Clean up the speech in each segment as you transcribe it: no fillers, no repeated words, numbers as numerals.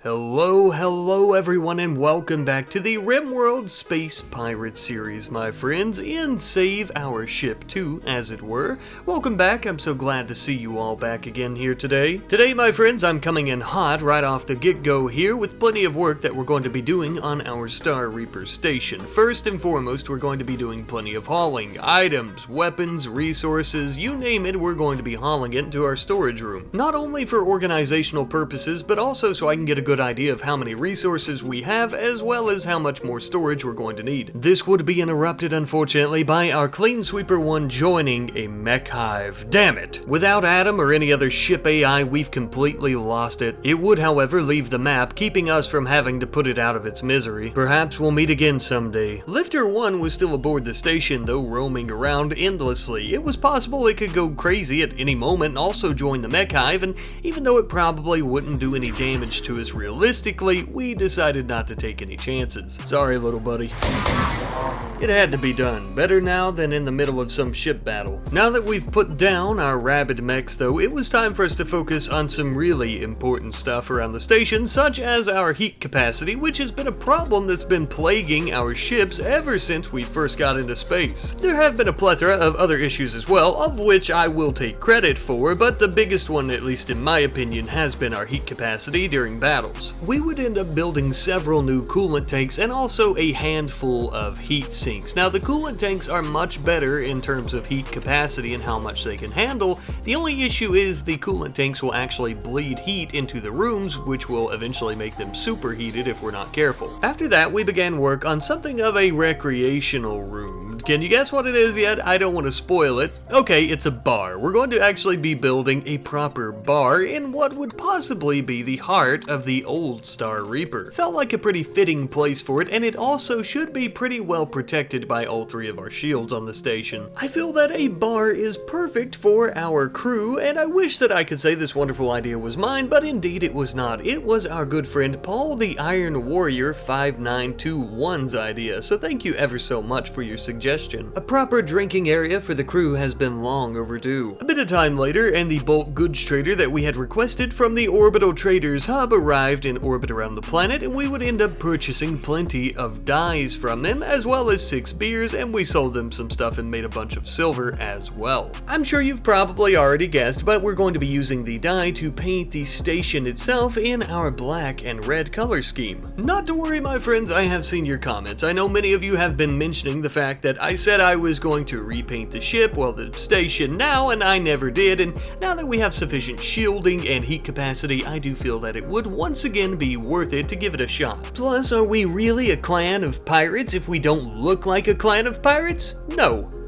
Hello everyone, and welcome back to the RimWorld Space Pirate series, my friends, in Save Our Ship 2, as it were. Welcome back, I'm so glad to see you all back again here today. Today, my friends, I'm coming in hot right off the get-go here with plenty of work that we're going to be doing on our Star Reaper station. First and foremost, we're going to be doing plenty of hauling. Items, weapons, resources, you name it, we're going to be hauling it into our storage room. Not only for organizational purposes, but also so I can get a good idea of how many resources we have, as well as how much more storage we're going to need. This would be interrupted, unfortunately, by our Clean Sweeper 1 joining a mech hive. Damn it! Without Adam or any other ship AI, we've completely lost it. It would, however, leave the map, keeping us from having to put it out of its misery. Perhaps we'll meet again someday. Lifter 1 was still aboard the station, though roaming around endlessly. It was possible it could go crazy at any moment and also join the mech hive, and even though it probably wouldn't do any damage to us realistically, we decided not to take any chances. Sorry, little buddy. It had to be done. Better now than in the middle of some ship battle. Now that we've put down our rabid mechs, though, it was time for us to focus on some really important stuff around the station, such as our heat capacity, which has been a problem that's been plaguing our ships ever since we first got into space. There have been a plethora of other issues as well, of which I will take credit for, but the biggest one, at least in my opinion, has been our heat capacity during battles. We would end up building several new coolant tanks and also a handful of heat sinks. Now, the coolant tanks are much better in terms of heat capacity and how much they can handle. The only issue is the coolant tanks will actually bleed heat into the rooms, which will eventually make them superheated if we're not careful. After that, we began work on something of a recreational room. Can you guess what it is yet? I don't want to spoil it. Okay, it's a bar. We're going to actually be building a proper bar in what would possibly be the heart of the old Star Reaper. Felt like a pretty fitting place for it, and it also should be pretty well protected by all three of our shields on the station. I feel that a bar is perfect for our crew, and I wish that I could say this wonderful idea was mine, but indeed it was not. It was our good friend Paul the Iron Warrior 5921's idea, so thank you ever so much for your suggestion. A proper drinking area for the crew has been long overdue. A bit of time later, and the bulk goods trader that we had requested from the Orbital Traders Hub arrived in orbit around the planet, and we would end up purchasing plenty of dyes from them, as well as 6 beers, and we sold them some stuff and made a bunch of silver as well. I'm sure you've probably already guessed, but we're going to be using the dye to paint the station itself in our black and red color scheme. Not to worry, my friends, I have seen your comments. I know many of you have been mentioning the fact that I said I was going to repaint the ship, well, the station now, and I never did, and now that we have sufficient shielding and heat capacity, I do feel that it would once again be worth it to give it a shot. Plus, are we really a clan of pirates if we don't look like a clan of pirates?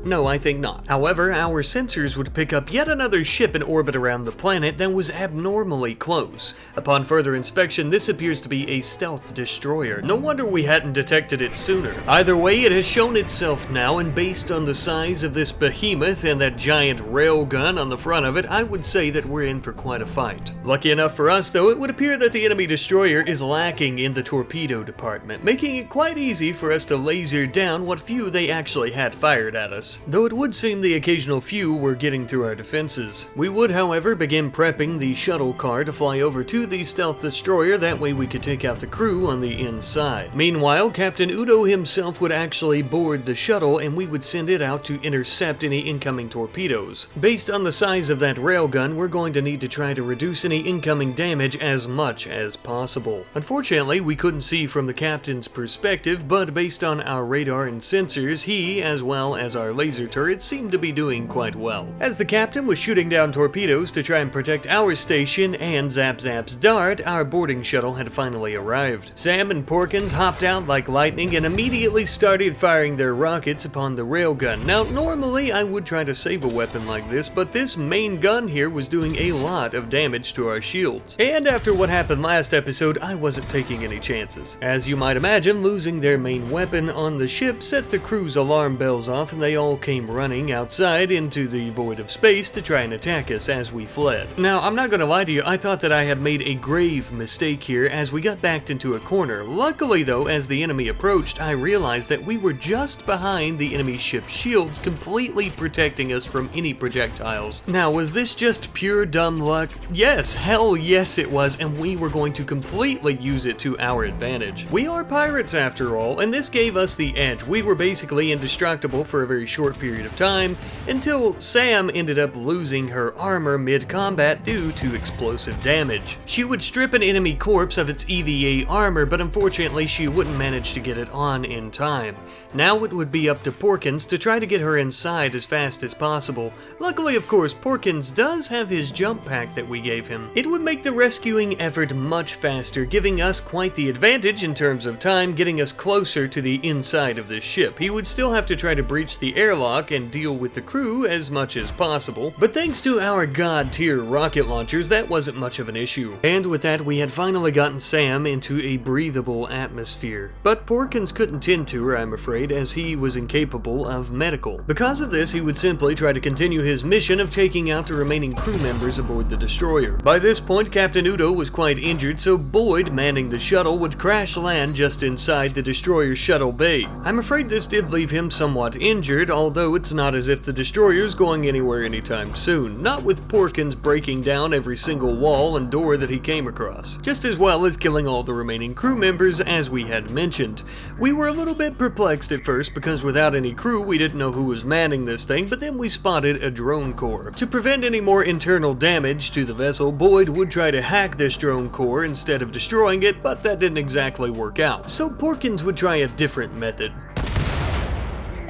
No, I think not. However, our sensors would pick up yet another ship in orbit around the planet that was abnormally close. Upon further inspection, this appears to be a stealth destroyer. No wonder we hadn't detected it sooner. Either way, it has shown itself now, and based on the size of this behemoth and that giant railgun on the front of it, I would say that we're in for quite a fight. Lucky enough for us, though, it would appear that the enemy destroyer is lacking in the torpedo department, making it quite easy for us to laser down what few they actually had fired at us. Though it would seem the occasional few were getting through our defenses. We would, however, begin prepping the shuttle car to fly over to the stealth destroyer, that way we could take out the crew on the inside. Meanwhile, Captain Udo himself would actually board the shuttle, and we would send it out to intercept any incoming torpedoes. Based on the size of that railgun, we're going to need to try to reduce any incoming damage as much as possible. Unfortunately, we couldn't see from the captain's perspective, but based on our radar and sensors, he, as well as our laser turrets, seemed to be doing quite well. As the captain was shooting down torpedoes to try and protect our station and Zap Zap's dart, our boarding shuttle had finally arrived. Sam and Porkins hopped out like lightning and immediately started firing their rockets upon the railgun. Now, normally I would try to save a weapon like this, but this main gun here was doing a lot of damage to our shields. And after what happened last episode, I wasn't taking any chances. As you might imagine, losing their main weapon on the ship set the crew's alarm bells off, and they all all came running outside into the void of space to try and attack us as we fled. Now, I'm not gonna lie to you, I thought that I had made a grave mistake here as we got backed into a corner. Luckily though, as the enemy approached, I realized that we were just behind the enemy ship's shields, completely protecting us from any projectiles. Now, was this just pure dumb luck? Yes, hell yes it was, and we were going to completely use it to our advantage. We are pirates after all, and this gave us the edge. We were basically indestructible for a very short period of time, until Sam ended up losing her armor mid-combat due to explosive damage. She would strip an enemy corpse of its EVA armor, but unfortunately she wouldn't manage to get it on in time. Now it would be up to Porkins to try to get her inside as fast as possible. Luckily, of course, Porkins does have his jump pack that we gave him. It would make the rescuing effort much faster, giving us quite the advantage in terms of time, getting us closer to the inside of this ship. He would still have to try to breach the airlock and deal with the crew as much as possible, but thanks to our god tier rocket launchers, that wasn't much of an issue. And with that, we had finally gotten Sam into a breathable atmosphere. But Porkins couldn't tend to her, I'm afraid, as he was incapable of medical. Because of this, he would simply try to continue his mission of taking out the remaining crew members aboard the destroyer. By this point, Captain Udo was quite injured, so Boyd, manning the shuttle, would crash land just inside the destroyer's shuttle bay. I'm afraid this did leave him somewhat injured, although it's not as if the destroyer's going anywhere anytime soon, not with Porkins breaking down every single wall and door that he came across, just as well as killing all the remaining crew members as we had mentioned. We were a little bit perplexed at first because without any crew we didn't know who was manning this thing, but then we spotted a drone core. To prevent any more internal damage to the vessel, Boyd would try to hack this drone core instead of destroying it, but that didn't exactly work out, so Porkins would try a different method.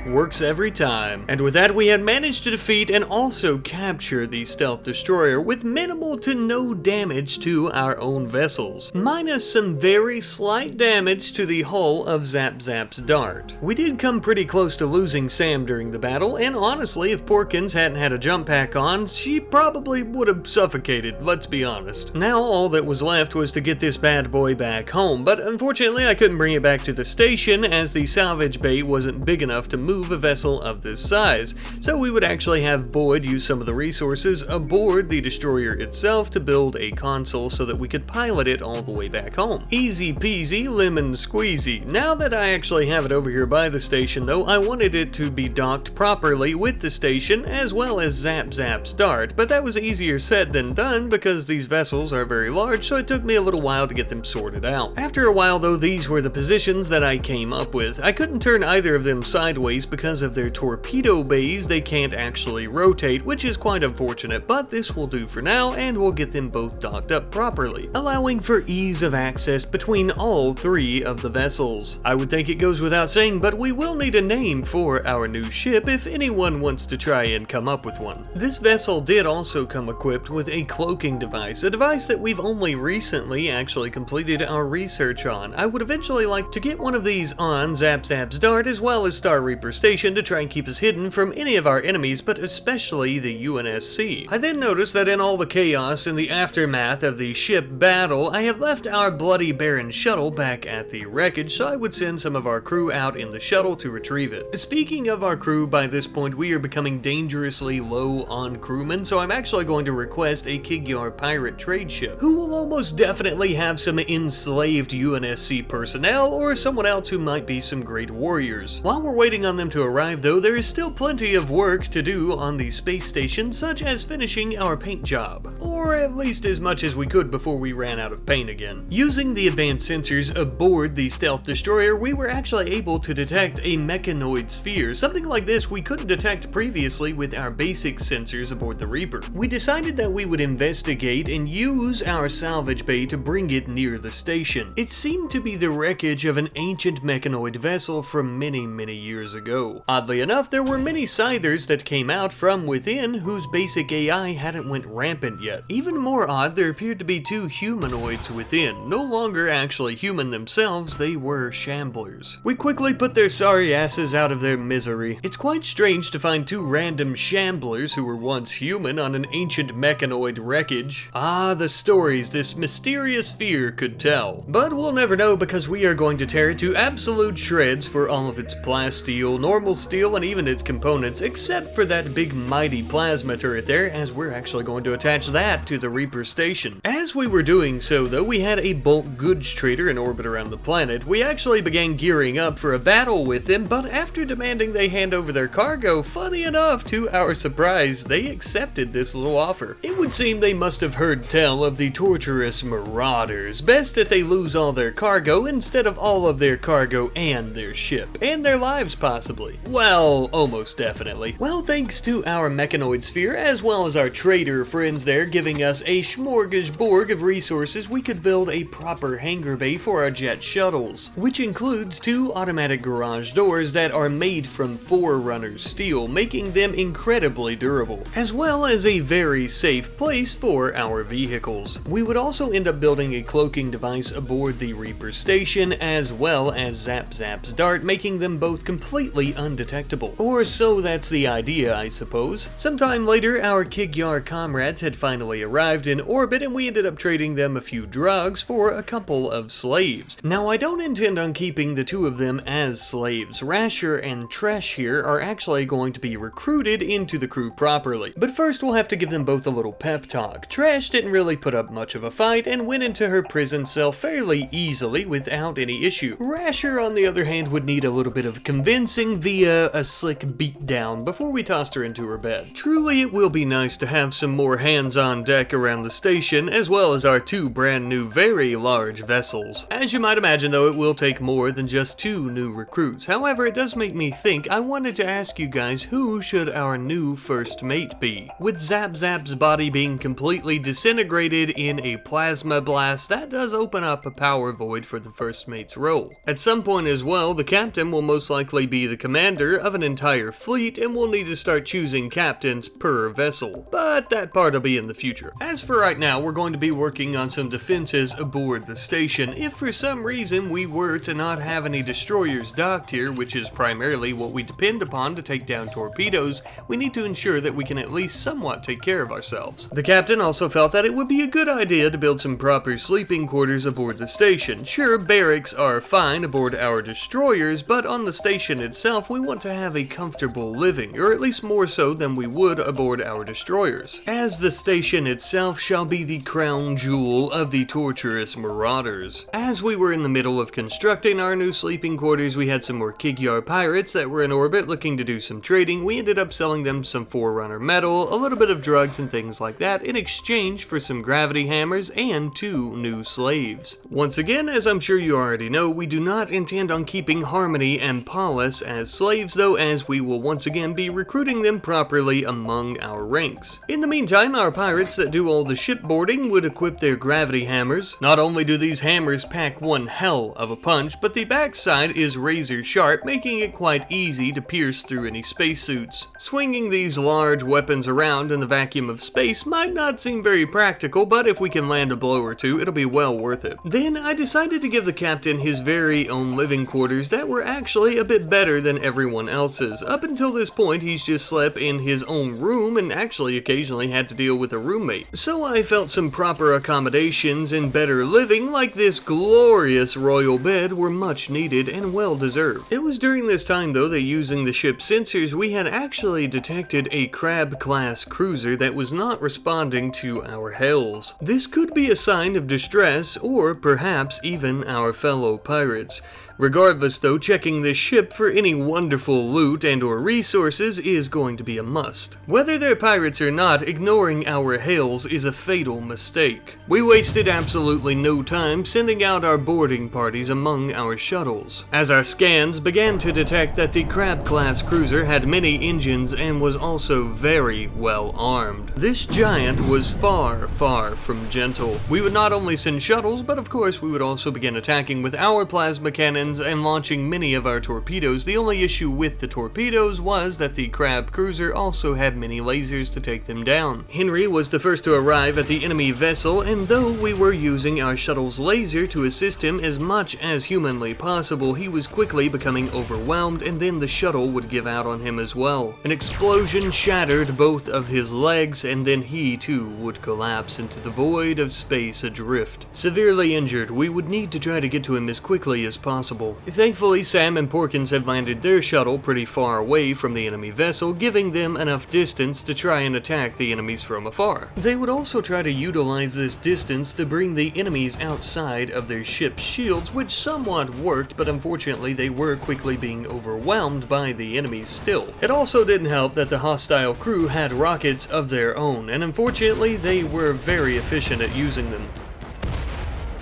Works every time. And with that, we had managed to defeat and also capture the stealth destroyer with minimal to no damage to our own vessels, minus some very slight damage to the hull of Zap Zap's dart. We did come pretty close to losing Sam during the battle, and honestly, if Porkins hadn't had a jump pack on, she probably would have suffocated, let's be honest. Now all that was left was to get this bad boy back home, but unfortunately I couldn't bring it back to the station as the salvage bay wasn't big enough to move a vessel of this size, so we would actually have Boyd use some of the resources aboard the destroyer itself to build a console so that we could pilot it all the way back home. Easy peasy lemon squeezy. Now that I actually have it over here by the station though, I wanted it to be docked properly with the station as well as Zap Zap's dart, but that was easier said than done because these vessels are very large, so it took me a little while to get them sorted out. After a while though, these were the positions that I came up with. I couldn't turn either of them sideways because of their torpedo bays. They can't actually rotate, which is quite unfortunate, but this will do for now and we'll get them both docked up properly, allowing for ease of access between all three of the vessels. I would think it goes without saying, but we will need a name for our new ship if anyone wants to try and come up with one. This vessel did also come equipped with a cloaking device, a device that we've only recently actually completed our research on. I would eventually like to get one of these on Zap Zap's dart as well as Star Reaper Station to try and keep us hidden from any of our enemies, but especially the UNSC. I then noticed that in all the chaos in the aftermath of the ship battle, I have left our Bloody Baron shuttle back at the wreckage, so I would send some of our crew out in the shuttle to retrieve it. Speaking of our crew, by this point we are becoming dangerously low on crewmen, so I'm actually going to request a Kigyar pirate trade ship, who will almost definitely have some enslaved UNSC personnel or someone else who might be some great warriors. While we're waiting on them to arrive though, there is still plenty of work to do on the space station, such as finishing our paint job, or at least as much as we could before we ran out of paint again. Using the advanced sensors aboard the stealth destroyer, we were actually able to detect a Mechanoid sphere. Something like this we couldn't detect previously with our basic sensors aboard the Reaper. We decided that we would investigate and use our salvage bay to bring it near the station. It seemed to be the wreckage of an ancient Mechanoid vessel from many years ago. Oddly enough, there were many Scythers that came out from within whose basic AI hadn't went rampant yet. Even more odd, there appeared to be two humanoids within. No longer actually human themselves, they were shamblers. We quickly put their sorry asses out of their misery. It's quite strange to find two random shamblers who were once human on an ancient mechanoid wreckage. Ah, the stories this mysterious sphere could tell. But we'll never know because we are going to tear it to absolute shreds for all of its plasteel, normal steel, and even its components, except for that big mighty plasma turret there, as we're actually going to attach that to the Reaper station. As we were doing so though, we had a bulk goods trader in orbit around the planet. We actually began gearing up for a battle with them, but after demanding they hand over their cargo, funny enough, to our surprise, they accepted this little offer. It would seem they must have heard tell of the torturous marauders. Best that they lose all their cargo instead of all of their cargo and their ship, and their lives possibly. Well, almost definitely. Well, thanks to our mechanoid sphere, as well as our trader friends there giving us a smorgasbord of resources, we could build a proper hangar bay for our jet shuttles, which includes two automatic garage doors that are made from Forerunner steel, making them incredibly durable, as well as a very safe place for our vehicles. We would also end up building a cloaking device aboard the Reaper station, as well as Zap Zap's dart, making them both completely undetectable. Or so that's the idea, I suppose. Sometime later, our Kigyar comrades had finally arrived in orbit, and we ended up trading them a few drugs for a couple of slaves. Now, I don't intend on keeping the two of them as slaves. Rasher and Tresh here are actually going to be recruited into the crew properly. But first, we'll have to give them both a little pep talk. Tresh didn't really put up much of a fight and went into her prison cell fairly easily without any issue. Rasher, on the other hand, would need a little bit of convincing via a slick beatdown before we tossed her into her bed. Truly, it will be nice to have some more hands on deck around the station, as well as our two brand new very large vessels. As you might imagine though, it will take more than just two new recruits. However, it does make me think. I wanted to ask you guys, who should our new first mate be? With Zap Zap's body being completely disintegrated in a plasma blast, that does open up a power void for the first mate's role. At some point as well, the captain will most likely be the commander of an entire fleet, and we'll need to start choosing captains per vessel. But that part will be in the future. As for right now, we're going to be working on some defenses aboard the station. If for some reason we were to not have any destroyers docked here, which is primarily what we depend upon to take down torpedoes, we need to ensure that we can at least somewhat take care of ourselves. The captain also felt that it would be a good idea to build some proper sleeping quarters aboard the station. Sure, barracks are fine aboard our destroyers, but on the station itself, we want to have a comfortable living, or at least more so than we would aboard our destroyers, as the station itself shall be the crown jewel of the torturous marauders. As we were in the middle of constructing our new sleeping quarters, we had some more Kigyar pirates that were in orbit looking to do some trading. We ended up selling them some Forerunner metal, a little bit of drugs and things like that in exchange for some gravity hammers and two new slaves. Once again, as I'm sure you already know, we do not intend on keeping Harmony and Paulus as slaves though, as we will once again be recruiting them properly among our ranks. In the meantime, our pirates that do all the shipboarding would equip their gravity hammers. Not only do these hammers pack one hell of a punch, but the backside is razor sharp, making it quite easy to pierce through any spacesuits. Swinging these large weapons around in the vacuum of space might not seem very practical, but if we can land a blow or two, it'll be well worth it. Then I decided to give the captain his very own living quarters that were actually a bit better than everyone else's. Up until this point, he's just slept in his own room and actually occasionally had to deal with a roommate. So I felt some proper accommodations and better living, like this glorious royal bed, were much needed and well deserved. It was during this time though that, using the ship's sensors, we had actually detected a Crab-class cruiser that was not responding to our hails. This could be a sign of distress, or perhaps even our fellow pirates. Regardless though, checking this ship for any wonderful loot and or resources is going to be a must. Whether they're pirates or not, ignoring our hails is a fatal mistake. We wasted absolutely no time sending out our boarding parties among our shuttles, as our scans began to detect that the Crab-class cruiser had many engines and was also very well armed. This giant was far, far from gentle. We would not only send shuttles, but of course we would also begin attacking with our plasma cannons and launching many of our torpedoes. The only issue with the torpedoes was that the Crab cruiser also had many lasers to take them down. Henry was the first to arrive at the enemy vessel, and though we were using our shuttle's laser to assist him as much as humanly possible, he was quickly becoming overwhelmed, and then the shuttle would give out on him as well. An explosion shattered both of his legs, and then he too would collapse into the void of space adrift. Severely injured, we would need to try to get to him as quickly as possible. Thankfully, Sam and Porkins have landed their shuttle pretty far away from the enemy vessel, giving them enough distance to try and attack the enemies from afar. They would also try to utilize this distance to bring the enemies outside of their ship's shields, which somewhat worked, but unfortunately they were quickly being overwhelmed by the enemies still. It also didn't help that the hostile crew had rockets of their own, and unfortunately they were very efficient at using them,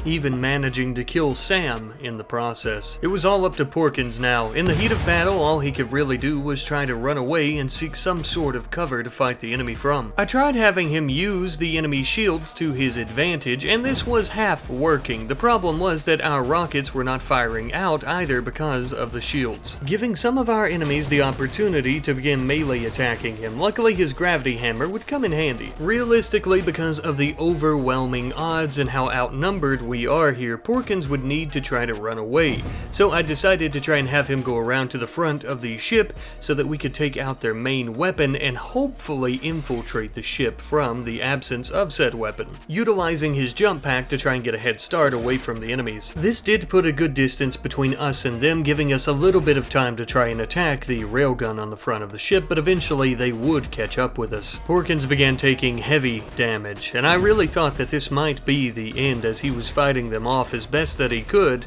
even managing to kill Sam in the process. It was all up to Porkins now. In the heat of battle, all he could really do was try to run away and seek some sort of cover to fight the enemy from. I tried having him use the enemy shields to his advantage, and this was half working. The problem was that our rockets were not firing out either because of the shields, giving some of our enemies the opportunity to begin melee attacking him. Luckily, his gravity hammer would come in handy. Realistically, because of the overwhelming odds and how outnumbered we are here, Porkins would need to try to run away. So I decided to try and have him go around to the front of the ship so that we could take out their main weapon and hopefully infiltrate the ship from the absence of said weapon, utilizing his jump pack to try and get a head start away from the enemies. This did put a good distance between us and them, giving us a little bit of time to try and attack the railgun on the front of the ship, but eventually they would catch up with us. Porkins began taking heavy damage, and I really thought that this might be the end as he was fighting them off as best that he could,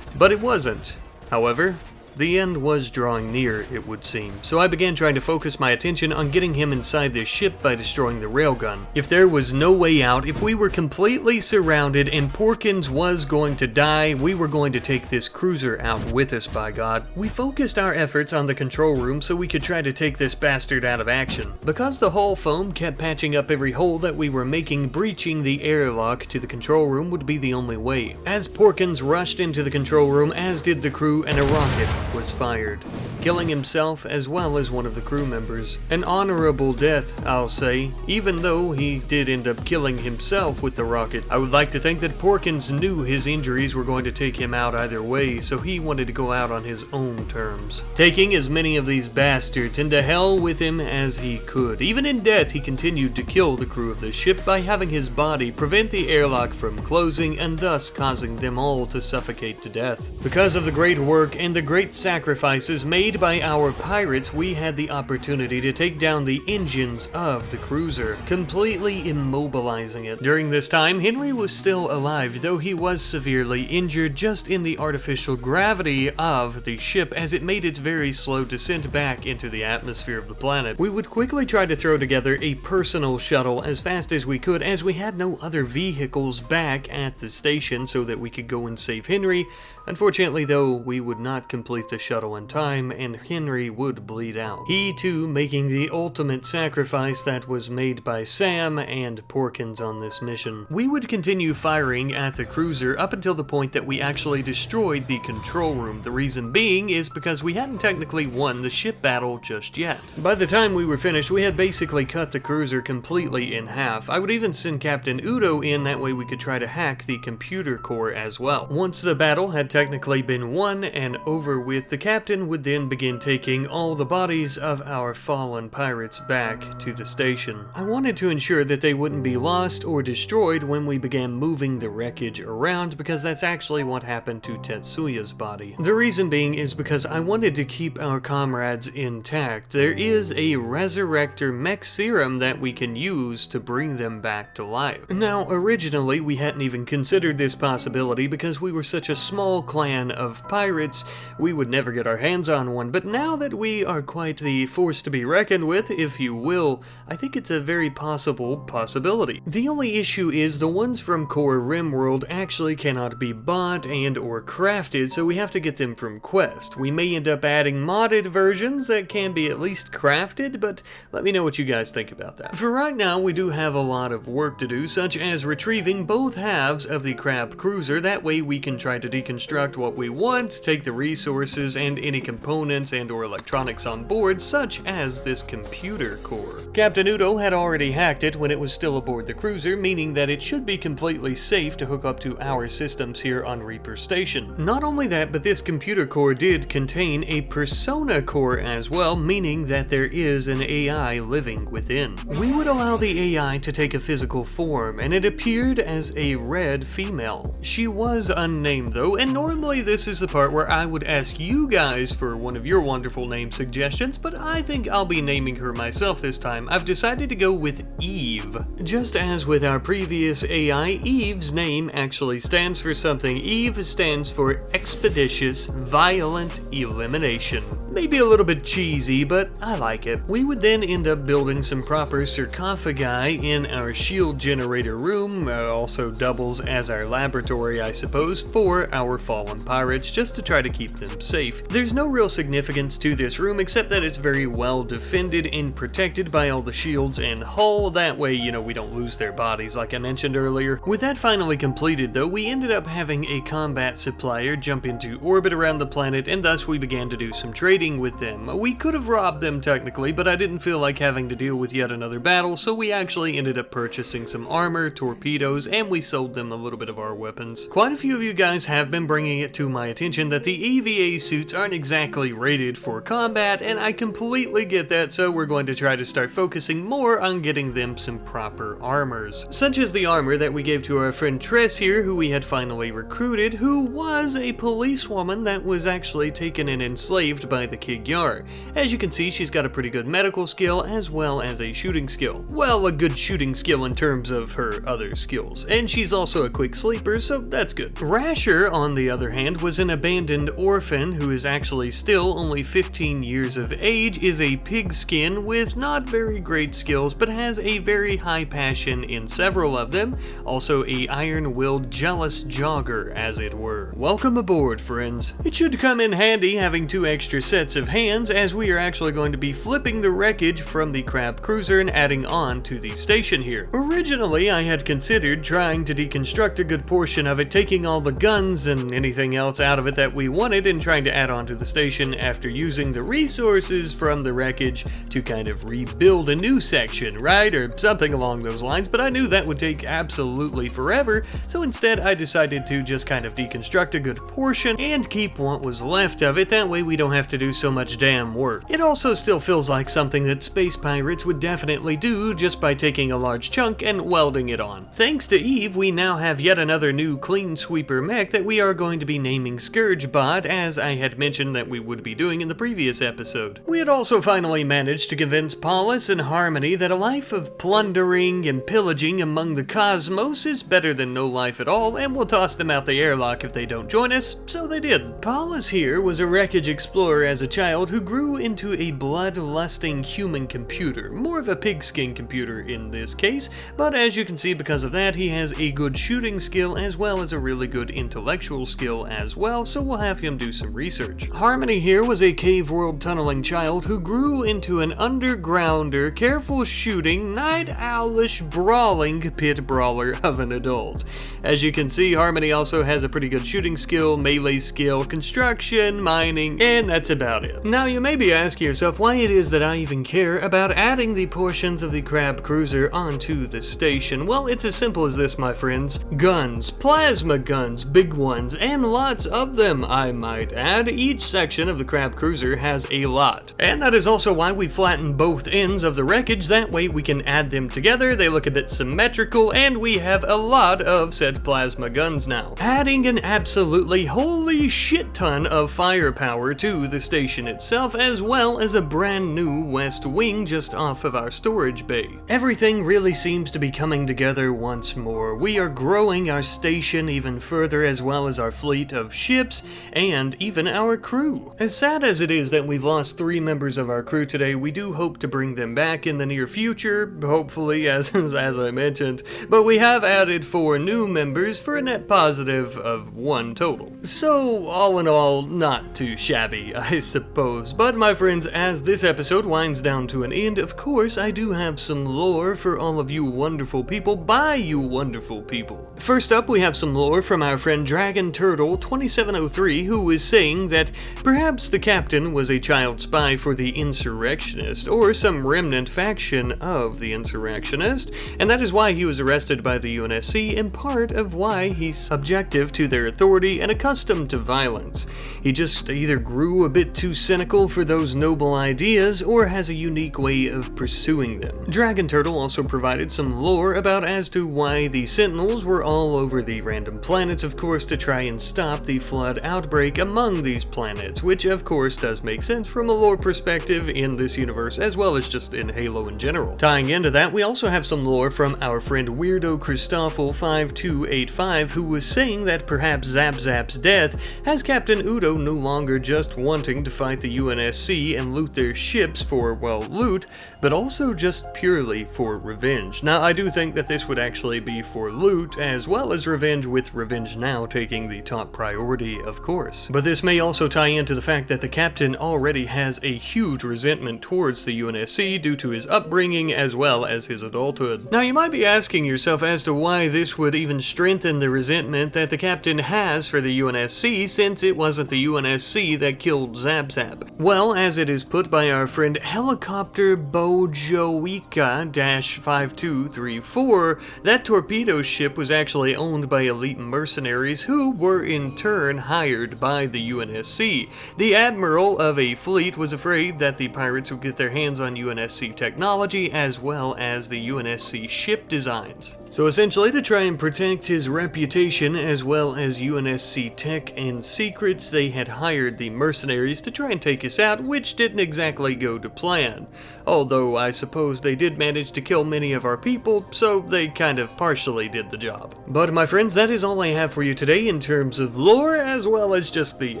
but it wasn't. However, the end was drawing near, it would seem, so I began trying to focus my attention on getting him inside this ship by destroying the railgun. If there was no way out, if we were completely surrounded and Porkins was going to die, we were going to take this cruiser out with us, by God. We focused our efforts on the control room so we could try to take this bastard out of action. Because the hull foam kept patching up every hole that we were making, breaching the airlock to the control room would be the only way. As Porkins rushed into the control room, as did the crew, and a rocket was fired, killing himself as well as one of the crew members. An honorable death, I'll say, even though he did end up killing himself with the rocket. I would like to think that Porkins knew his injuries were going to take him out either way, so he wanted to go out on his own terms, taking as many of these bastards into hell with him as he could. Even in death, he continued to kill the crew of the ship by having his body prevent the airlock from closing and thus causing them all to suffocate to death. Because of the great work and the great sacrifices made by our pirates, we had the opportunity to take down the engines of the cruiser, completely immobilizing it. During this time, Henry was still alive, though he was severely injured just in the artificial gravity of the ship as it made its very slow descent back into the atmosphere of the planet. We would quickly try to throw together a personal shuttle as fast as we could, as we had no other vehicles back at the station so that we could go and save Henry. Unfortunately, though, we would not complete the shuttle in time, and Henry would bleed out. He, too, making the ultimate sacrifice that was made by Sam and Porkins on this mission. We would continue firing at the cruiser up until the point that we actually destroyed the control room. The reason being is because we hadn't technically won the ship battle just yet. By the time we were finished, we had basically cut the cruiser completely in half. I would even send Captain Udo in, that way we could try to hack the computer core as well. Once the battle had technically been won and over with, the captain would then begin taking all the bodies of our fallen pirates back to the station. I wanted to ensure that they wouldn't be lost or destroyed when we began moving the wreckage around, because that's actually what happened to Tetsuya's body. The reason being is because I wanted to keep our comrades intact. There is a resurrector mech serum that we can use to bring them back to life. Now, originally we hadn't even considered this possibility because we were such a small clan of pirates, we would never get our hands on one, but now that we are quite the force to be reckoned with, if you will, I think it's a very possible possibility. The only issue is the ones from core RimWorld actually cannot be bought and or crafted, so we have to get them from Quest. We may end up adding modded versions that can be at least crafted, but let me know what you guys think about that. For right now, we do have a lot of work to do, such as retrieving both halves of the crab cruiser. That way we can try to deconstruct what we want, take the resources resources and any components and or electronics on board, such as this computer core. Captain Udo had already hacked it when it was still aboard the cruiser, meaning that it should be completely safe to hook up to our systems here on Reaper Station. Not only that, but this computer core did contain a persona core as well, meaning that there is an AI living within. We would allow the AI to take a physical form, and it appeared as a red female. She was unnamed though, and normally this is the part where I would ask you guys for one of your wonderful name suggestions, but I think I'll be naming her myself this time. I've decided to go with Eve. Just as with our previous AI, Eve's name actually stands for something. Eve stands for Expeditious Violent Elimination. Maybe a little bit cheesy, but I like it. We would then end up building some proper sarcophagi in our shield generator room, also doubles as our laboratory, I suppose, for our fallen pirates, just to try to keep them safe. There's no real significance to this room except that it's very well defended and protected by all the shields and hull. That way, we don't lose their bodies like I mentioned earlier. With that finally completed though, we ended up having a combat supplier jump into orbit around the planet, and thus we began to do some trading with them. We could have robbed them technically, but I didn't feel like having to deal with yet another battle, so we actually ended up purchasing some armor, torpedoes, and we sold them a little bit of our weapons. Quite a few of you guys have been bringing it to my attention that the EVA suits aren't exactly rated for combat, and I completely get that, so we're going to try to start focusing more on getting them some proper armors, such as the armor that we gave to our friend Tress here, who we had finally recruited, who was a policewoman that was actually taken and enslaved by the Kigyar. As you can see, she's got a pretty good medical skill as well as a shooting skill. Well, a good shooting skill in terms of her other skills, and she's also a quick sleeper, so that's good. Rasher, on the other hand, was an abandoned orphan who is actually still only 15 years of age, is a pigskin with not very great skills, but has a very high passion in several of them, also a iron-willed jealous jogger, as it were. Welcome aboard, friends. It should come in handy having two extra sets of hands, as we are actually going to be flipping the wreckage from the Crab Cruiser and adding on to the station here. Originally, I had considered trying to deconstruct a good portion of it, taking all the guns and anything else out of it that we wanted and trying to add on to the station after using the resources from the wreckage to kind of rebuild a new section, right? Or something along those lines, but I knew that would take absolutely forever, so instead I decided to just kind of deconstruct a good portion and keep what was left of it. That way we don't have to do so much damn work. It also still feels like something that space pirates would definitely do just by taking a large chunk and welding it on. Thanks to Eve, we now have yet another new clean sweeper mech that we are going to be naming Scourgebot, as I had mentioned that we would be doing in the previous episode. We had also finally managed to convince Paulus and Harmony that a life of plundering and pillaging among the cosmos is better than no life at all, and we'll toss them out the airlock if they don't join us, so they did. Paulus here was a wreckage explorer as a child who grew into a bloodlusting human computer, more of a pigskin computer in this case, but as you can see, because of that, he has a good shooting skill as well as a really good intellectual skill as well, so we'll have him do some research. Harmony here was a cave world tunneling child who grew into an undergrounder, careful shooting, night owlish brawling pit brawler of an adult. As you can see, Harmony also has a pretty good shooting skill, melee skill, construction, mining, and that's about it. Now you may be asking yourself why it is that I even care about adding the portions of the Crab Cruiser onto the station. Well, it's as simple as this, my friends. Guns, plasma guns, big ones, and lots of them, I might add. Each section of the Crab Cruiser has a lot. And that is also why we flattened both ends of the wreckage, that way we can add them together, they look a bit symmetrical, and we have a lot of said plasma guns now. Adding an absolutely holy shit ton of firepower to the station itself, as well as a brand new west wing just off of our storage bay. Everything really seems to be coming together once more. We are growing our station even further, as well as our fleet of ships, and even our crew. As sad as it is that we've lost 3 members of our crew today, we do hope to bring them back in the near future, hopefully, as I mentioned, but we have added 4 new members for a net positive of 1 total. So, all in all, not too shabby, I I suppose. But my friends, as this episode winds down to an end, of course I do have some lore for all of you wonderful people by you wonderful people. First up, we have some lore from our friend Dragon Turtle 2703, who is saying that perhaps the captain was a child spy for the insurrectionist, or some remnant faction of the insurrectionist, and that is why he was arrested by the UNSC, and part of why he's subjective to their authority and accustomed to violence. He just either grew a bit too cynical for those noble ideas, or has a unique way of pursuing them. Dragon Turtle also provided some lore about as to why the Sentinels were all over the random planets, of course, to try and stop the flood outbreak among these planets, which of course does make sense from a lore perspective in this universe, as well as just in Halo in general. Tying into that, we also have some lore from our friend Weirdo Christoffel 5285, who was saying that perhaps Zap Zap's death has Captain Udo no longer just wanting to fight the UNSC and loot their ships for, well, loot, but also just purely for revenge. Now, I do think that this would actually be for loot, as well as revenge, with revenge now taking the top priority, of course. But this may also tie into the fact that the captain already has a huge resentment towards the UNSC due to his upbringing as well as his adulthood. Now, you might be asking yourself as to why this would even strengthen the resentment that the captain has for the UNSC, since it wasn't the UNSC that killed Zap Zap. Well, as it is put by our friend Helicopter Bojoika-5234, that torpedo ship was actually owned by elite mercenaries who were in turn hired by the UNSC. The admiral of a fleet was afraid that the pirates would get their hands on UNSC technology as well as the UNSC ship designs. So essentially, to try and protect his reputation as well as UNSC tech and secrets, they had hired the mercenaries to try and take us out, which didn't exactly go to plan. Although I suppose they did manage to kill many of our people, so they kind of partially did the job. But my friends, that is all I have for you today in terms of lore, as well as just the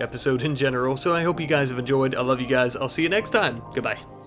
episode in general, so I hope you guys have enjoyed. I love you guys. I'll see you next time. Goodbye.